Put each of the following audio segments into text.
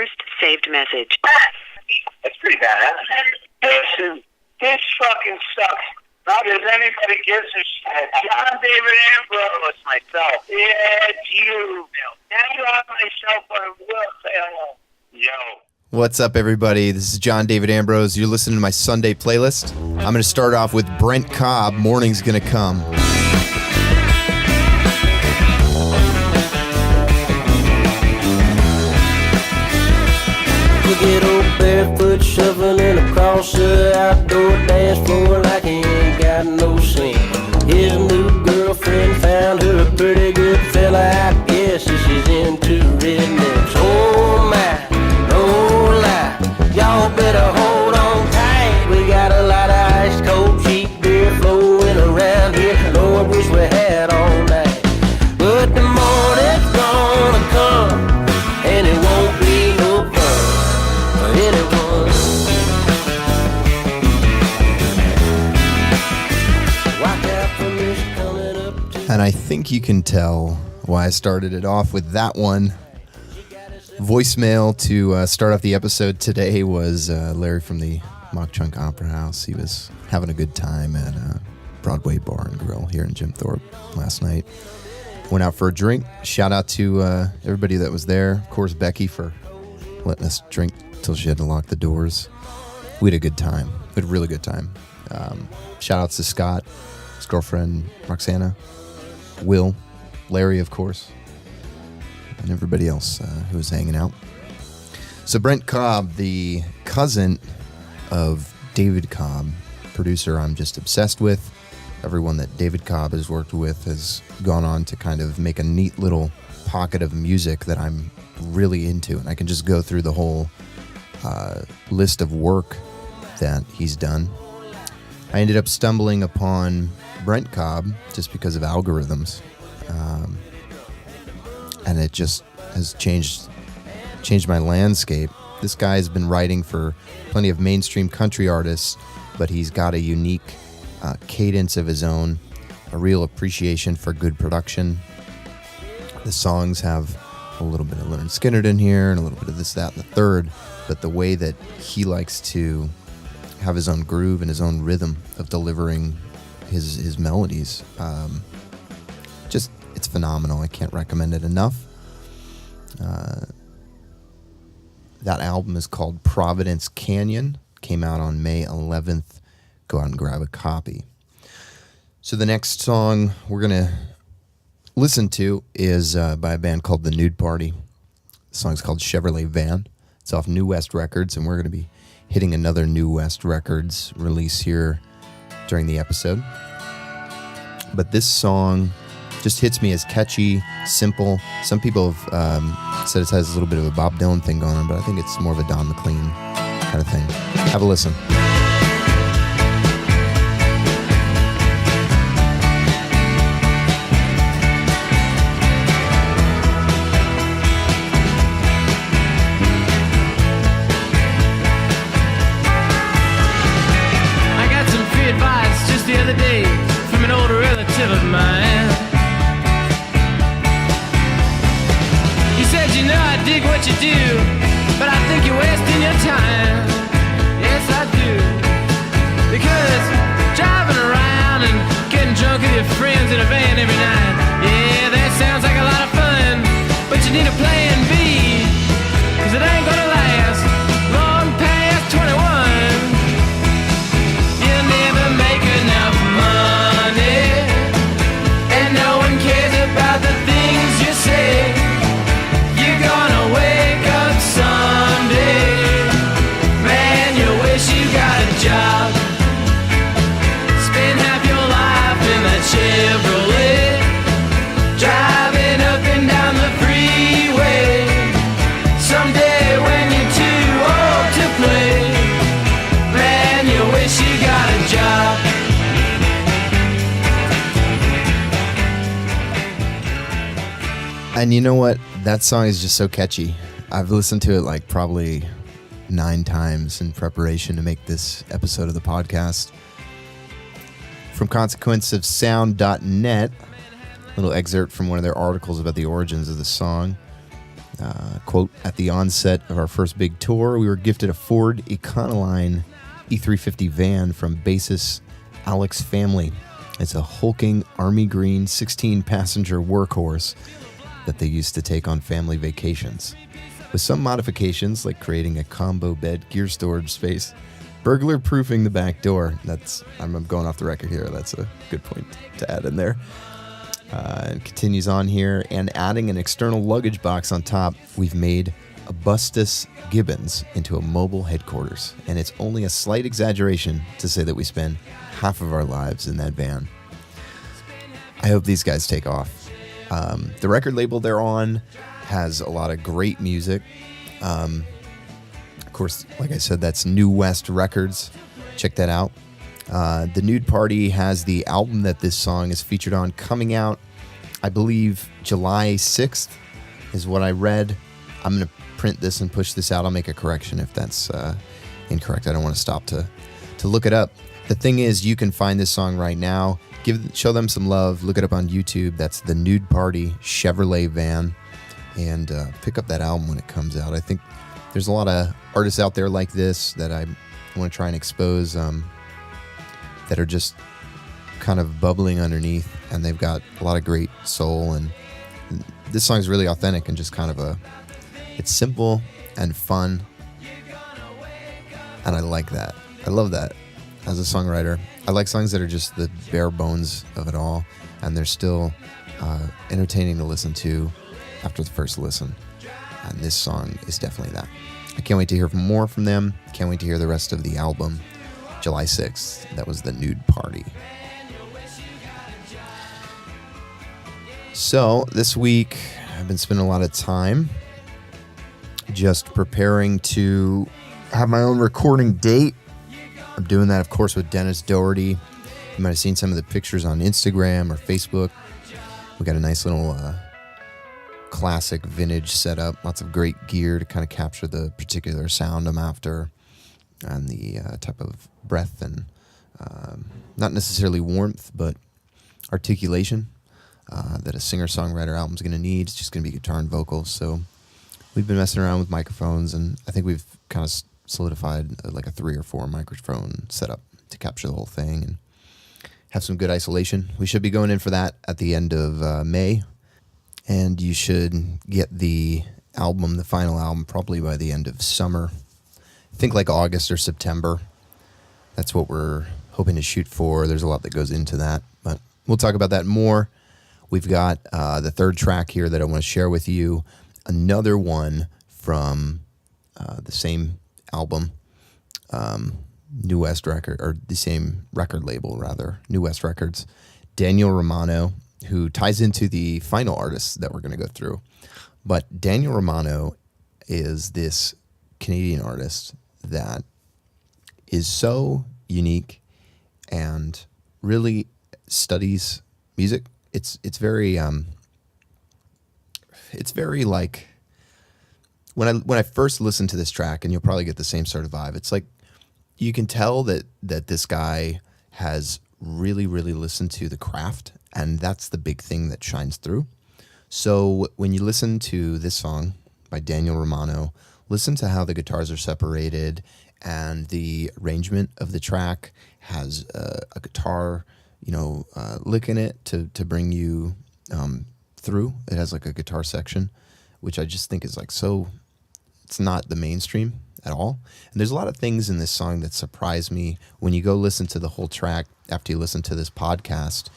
first saved message. That's pretty bad. Listen, this fucking sucks. Not that anybody gives a shit. John David Ambrose. It's myself. Yeah, it's you. Now you have myself on will say hello. Yo. What's up, everybody? This is John David Ambrose. You're listening to my Sunday playlist. I'm going to start off with Brent Cobb, Morning's Gonna Come. You get old barefoot shuffling across the outdoor dance floor like he ain't got no swing. His new girlfriend found her a pretty good fella, I guess, and she's into rednecks. Oh my, no lie, y'all better hold on tight. We got a lot of ice cold cheap beer flowing around here. Lord, wish we had all night, but the morning's gonna come and it won't be no fun. And I think you can tell why I started it off with that one. Voicemail to start off the episode today was Larry from the Mock Chunk Opera House. He was having a good time at Broadway Bar and Grill here in Jim Thorpe last night. Went out for a drink. Shout out to everybody that was there. Of course, Becky for letting us drink till she had to lock the doors. We had a good time. We had a really good time. Shout outs to Scott, his girlfriend Roxana, Will, Larry, of course, and everybody else who was hanging out. So Brent Cobb, the cousin of David Cobb, producer I'm just obsessed with. Everyone that David Cobb has worked with has gone on to kind of make a neat little pocket of music that I'm really into, and I can just go through the whole list of work that he's done. I ended up stumbling upon Brent Cobb just because of algorithms, and it just has changed my landscape. This guy's been writing for plenty of mainstream country artists, but he's got a unique cadence of his own, a real appreciation for good production. The songs have a little bit of Leonard Skinner in here and a little bit of this, that, and the third, but the way that he likes to have his own groove and his own rhythm of delivering his melodies, just, it's phenomenal. I can't recommend it enough. That album is called Providence Canyon, came out on May 11th. Go out and grab a copy. So the next song we're going to listen to is by a band called The Nude Party. The song's called Chevrolet Van. It's off New West Records, and we're going to be hitting another New West Records release here during the episode. But this song just hits me as catchy, simple. Some people have said it has a little bit of a Bob Dylan thing going on, but I think it's more of a Don McLean kind of thing. Have a listen. The other day from an older relative of mine. He said, you know, I dig what you do, but I think you're wasting your time. Yes, I do. Because driving around and getting drunk with your friends in a van every night, yeah, that sounds like a lot of fun, but you need a plan B, cause it ain't gonna last long past 21. Chevrolet, driving up and down the freeway. Someday when you're too old to play, man, you wish you got a job. And you know what? That song is just so catchy. I've listened to it like probably 9 times in preparation to make this episode of the podcast. From consequenceofsound.net, little excerpt from one of their articles about the origins of the song. Quote, at the onset of our first big tour, we were gifted a Ford Econoline E350 van from bassist Alex Family. It's a hulking army green 16-passenger workhorse that they used to take on family vacations. With some modifications, like creating a combo bed gear storage space, burglar-proofing the back door. I'm going off the record here. That's a good point to add in there. It continues on here, and adding an external luggage box on top, we've made Augustus Gibbons into a mobile headquarters, and it's only a slight exaggeration to say that we spend half of our lives in that van. I hope these guys take off. The record label they're on has a lot of great music. Of course, like I said, that's New West Records. Check that out. The Nude Party has the album that this song is featured on coming out, I believe, July 6th is what I read. I'm going to print this and push this out. I'll make a correction if that's incorrect. I don't want to stop to look it up. The thing is, you can find this song right now. Show them some love. Look it up on YouTube. That's the Nude Party Chevrolet van. And pick up that album when it comes out. I think there's a lot of artists out there like this that I want to try and expose that are just kind of bubbling underneath, and they've got a lot of great soul, and this song is really authentic and just kind of it's simple and fun, and I like that. I love that as a songwriter. I like songs that are just the bare bones of it all, and they're still entertaining to listen to after the first listen, and this song is definitely that. I can't wait to hear more from them. Can't wait to hear the rest of the album. July 6th, that was the Nude Party. So this week, I've been spending a lot of time just preparing to have my own recording date. I'm doing that, of course, with Dennis Doherty. You might have seen some of the pictures on Instagram or Facebook. We got a nice little classic vintage setup. Lots of great gear to kind of capture the particular sound I'm after, and the type of breath and not necessarily warmth, but articulation that a singer-songwriter album is going to need. It's just going to be guitar and vocals. So we've been messing around with microphones, and I think we've kind of solidified like a 3 or 4 microphone setup to capture the whole thing and have some good isolation. We should be going in for that at the end of May, and you should get the album, the final album, probably by the end of summer. I think like August or September. That's what we're hoping to shoot for. There's a lot that goes into that, but we'll talk about that more. We've got the third track here that I want to share with you. Another one from the same album, New West Record, or the same record label rather, New West Records. Daniel Romano, who ties into the final artist that we're going to go through. But Daniel Romano is this Canadian artist that is so unique and really studies music. It's very like when I first listened to this track, and you'll probably get the same sort of vibe. It's like you can tell that this guy has really, really listened to the craft, and that's the big thing that shines through. So when you listen to this song by Daniel Romano, listen to how the guitars are separated, and the arrangement of the track has a guitar, lick in it to bring you through. It has like a guitar section, which I just think is like so, it's not the mainstream at all. And there's a lot of things in this song that surprise me when you go listen to the whole track after you listen to this podcast.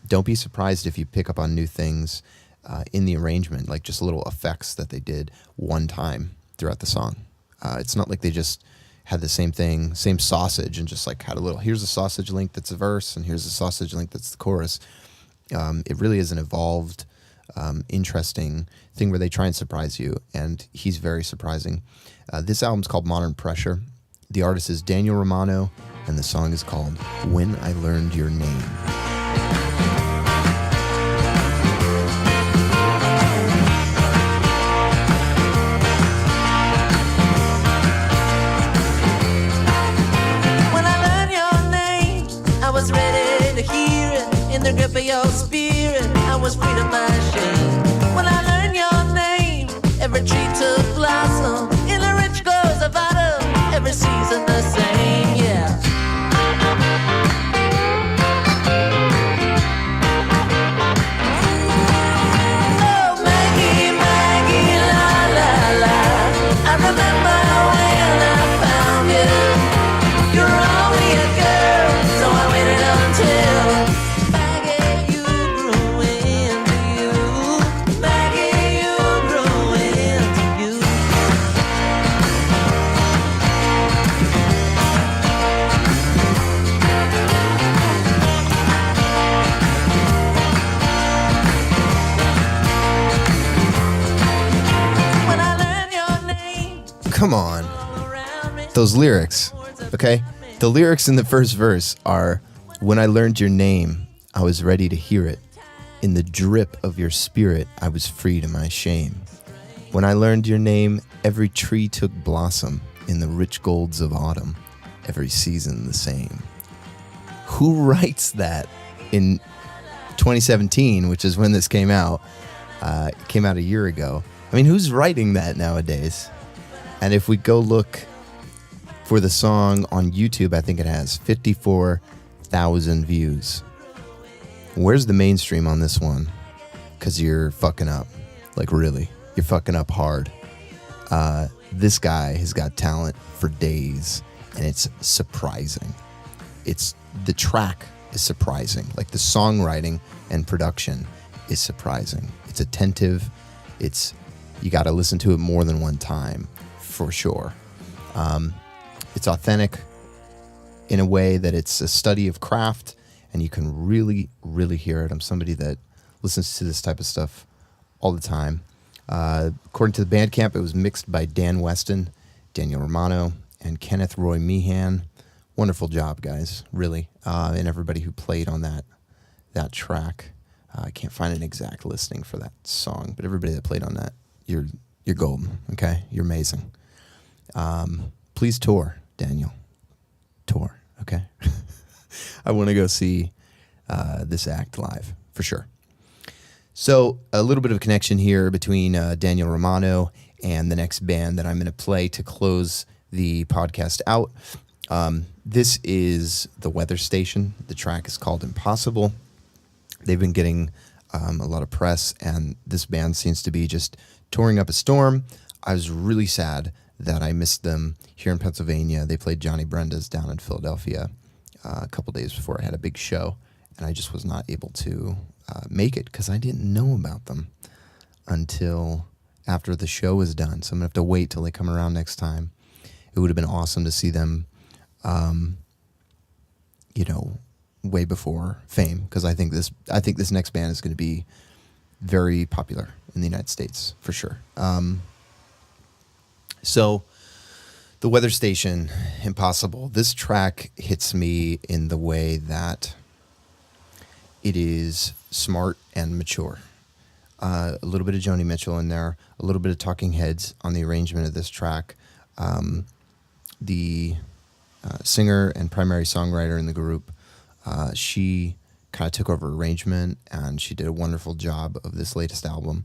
Don't be surprised if you pick up on new things in the arrangement, like just little effects that they did one time throughout the song. It's not like they just had the same thing, same sausage, and just like had a little, here's a sausage link that's a verse, and here's a sausage link that's the chorus. It really is an evolved, interesting thing where they try and surprise you, and he's very surprising. This album's called Modern Pressure. The artist is Daniel Romano, and the song is called When I Learned Your Name. The grip of your spirit, I was freed of my shame. When I learned your name, come on. Those lyrics, okay? The lyrics in the first verse are, when I learned your name, I was ready to hear it. In the drip of your spirit, I was free to my shame. When I learned your name, every tree took blossom. In the rich golds of autumn, every season the same. Who writes that in 2017, which is when this came out? It came out a year ago. I mean, who's writing that nowadays? And if we go look for the song on YouTube, I think it has 54,000 views. Where's the mainstream on this one? Because you're fucking up. Like, really. You're fucking up hard. This guy has got talent for days, and it's surprising. The track is surprising. Like, the songwriting and production is surprising. It's attentive. You got to listen to it more than one time, for sure. It's authentic in a way that it's a study of craft, and you can really, really hear it. I'm somebody that listens to this type of stuff all the time. According to the Bandcamp, it was mixed by Dan Weston, Daniel Romano, and Kenneth Roy Meehan. Wonderful job, guys, really. And everybody who played on that track. I can't find an exact listing for that song, but everybody that played on that, you're golden, okay? You're amazing. Please tour, Daniel. Tour, okay? I want to go see this act live, for sure. So a little bit of a connection here between Daniel Romano and the next band that I'm going to play to close the podcast out. This is The Weather Station. The track is called Impossible. They've been getting a lot of press, and this band seems to be just touring up a storm. I was really sad that I missed them here in Pennsylvania. They played Johnny Brenda's down in Philadelphia a couple days before I had a big show, and I just was not able to make it because I didn't know about them until after the show was done. So I'm going to have to wait till they come around next time. It would have been awesome to see them, way before Fame, because I think this next band is going to be very popular in the United States for sure. So The Weather Station, Impossible. This track hits me in the way that it is smart and mature. A little bit of Joni Mitchell in there, a little bit of Talking Heads on the arrangement of this track. The singer and primary songwriter in the group, she kind of took over arrangement, and she did a wonderful job of this latest album.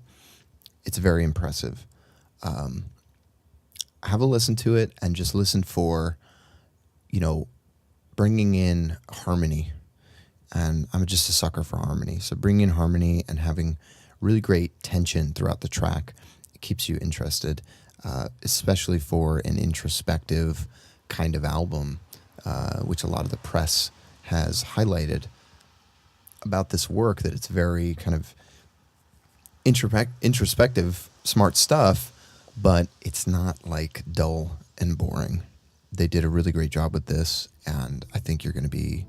It's very impressive. Have a listen to it and just listen for, bringing in harmony. And I'm just a sucker for harmony. So bringing in harmony and having really great tension throughout the track, it keeps you interested, especially for an introspective kind of album, which a lot of the press has highlighted about this work, that it's very kind of introspective, smart stuff, but it's not like dull and boring. They did a really great job with this, and I think you're going to be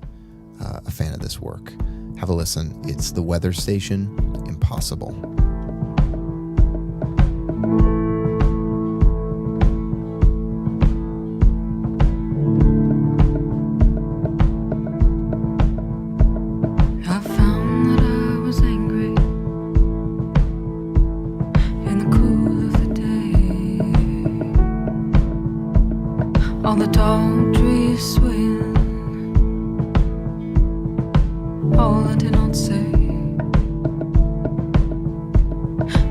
a fan of this work. Have a listen. It's The Weather Station, Impossible. I found that I was angry in the cool of the day. All the tall trees swaying, all I did not say.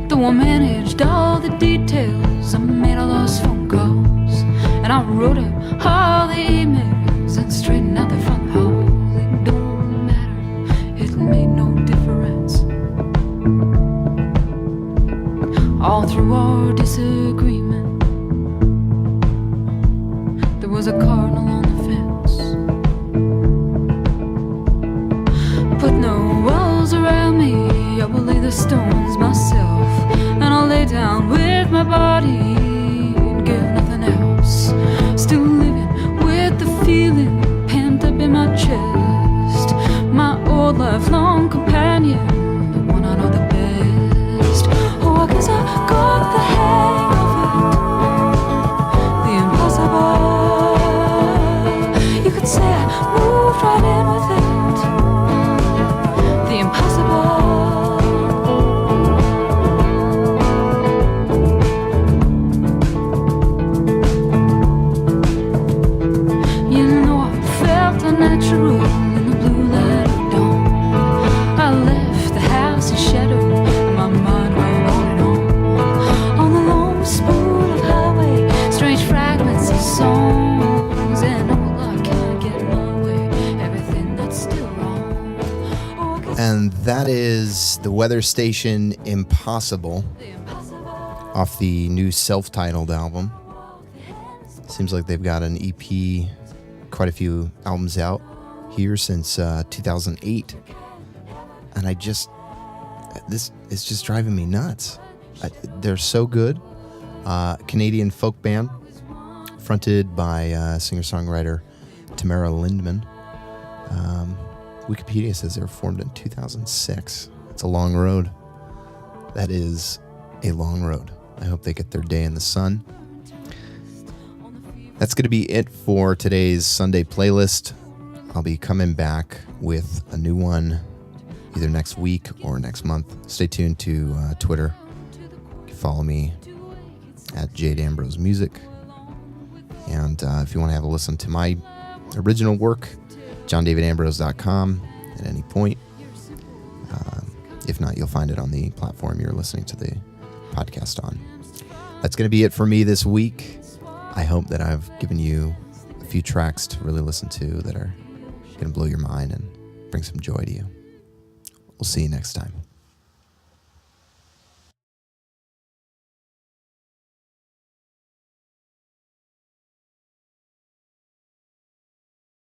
Though I managed all the details, I made all those phone calls, and I wrote up all the emails and straightened out the front hall. It don't matter, it made no difference. All through our disagreement, there was a cardinal on the fence. Put no walls around me, I will lay the stones myself, and I'll lay down with my body and give nothing else. Still living with the feeling pent up in my chest, my old lifelong companion, the one I know the best. Oh, I guess I got the head That is the weather station Impossible off the new self-titled album. Seems like they've got an EP, quite a few albums out here since 2008. And this is just driving me nuts. They're so good. Canadian folk band fronted by singer-songwriter Tamara Lindman. Wikipedia says they were formed in 2006. It's a long road. That is a long road. I hope they get their day in the sun. That's going to be it for today's Sunday playlist. I'll be coming back with a new one either next week or next month. Stay tuned to Twitter. You can follow me at Jade Ambrose Music. And if you want to have a listen to my original work, JohnDavidAmbrose.com at any point. If not, you'll find it on the platform you're listening to the podcast on. That's going to be it for me this week. I hope that I've given you a few tracks to really listen to that are going to blow your mind and bring some joy to you. We'll see you next time.